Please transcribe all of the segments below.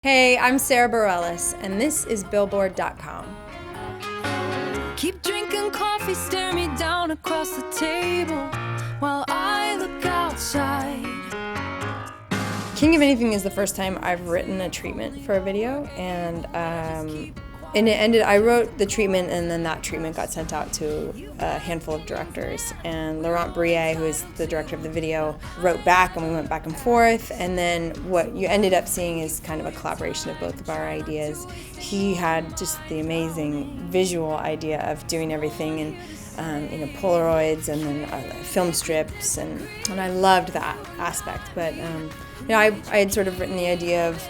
Hey, I'm Sara Bareilles, and this is Billboard.com. Keep drinking coffee, stare me down across the table while I look outside. King of Anything is the first time I've written a treatment for a video, and it ended. I wrote the treatment, and then that treatment got sent out to a handful of directors. And Sara Bareilles, who is the director of the video, wrote back, and we went back and forth. And then what you ended up seeing is kind of a collaboration of both of our ideas. He had just the amazing visual idea of doing everything in Polaroids and then film strips, and I loved that aspect. But I had sort of written the idea of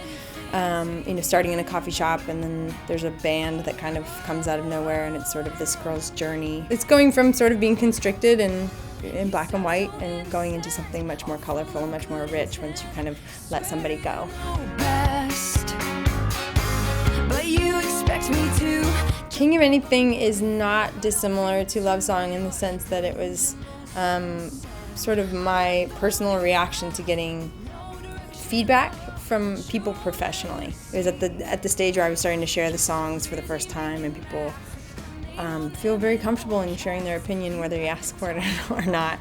starting in a coffee shop, and then there's a band that kind of comes out of nowhere, and it's sort of this girl's journey. It's going from sort of being constricted and in black and white and going into something much more colorful and much more rich once you kind of let somebody go. But you expect me to. King of Anything is not dissimilar to Love Song in the sense that it was sort of my personal reaction to getting feedback from people professionally. It was at the stage where I was starting to share the songs for the first time, and people feel very comfortable in sharing their opinion whether you ask for it or not.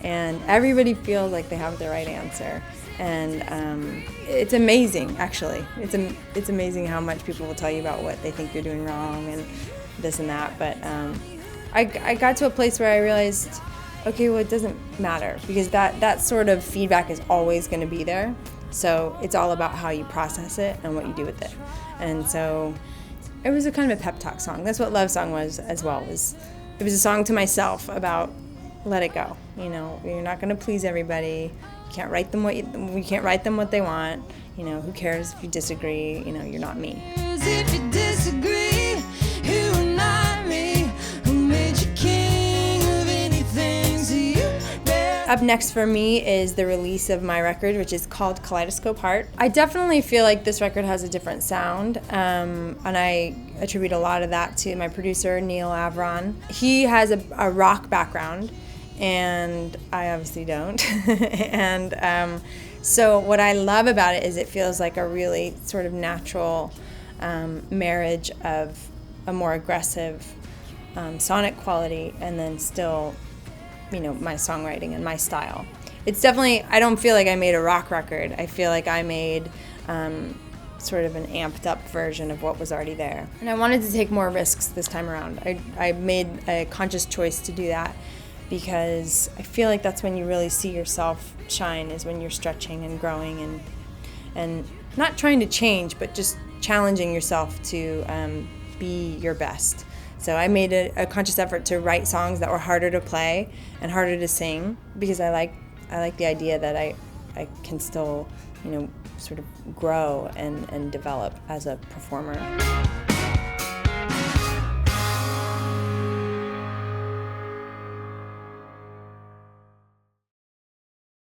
And everybody feels like they have the right answer. And it's amazing, actually. It's amazing how much people will tell you about what they think you're doing wrong and this and that. But I got to a place where I realized, okay, well, it doesn't matter, because that sort of feedback is always going to be there. So it's all about how you process it and what you do with it. And so it was a kind of a pep talk song. That's what Love Song was as well. It was a song to myself about let it go. You're not going to please everybody. You can't write them you can't write them what they want. Who cares if you disagree? You're not me. If you disagree, you are not me. Who made you king of anything? So you Up next for me is the release of my record, which is called Kaleidoscope Heart. I definitely feel like this record has a different sound, and I attribute a lot of that to my producer, Neil Avron. He has a rock background, and I obviously don't. And so what I love about it is it feels like a really sort of natural marriage of a more aggressive sonic quality, and then still my songwriting and my style. It's definitely, I don't feel like I made a rock record. I feel like I made sort of an amped up version of what was already there. And I wanted to take more risks this time around. I made a conscious choice to do that, because I feel like that's when you really see yourself shine, is when you're stretching and growing and not trying to change, but just challenging yourself to be your best. So I made a conscious effort to write songs that were harder to play and harder to sing, because I like the idea that I can still sort of grow and develop as a performer.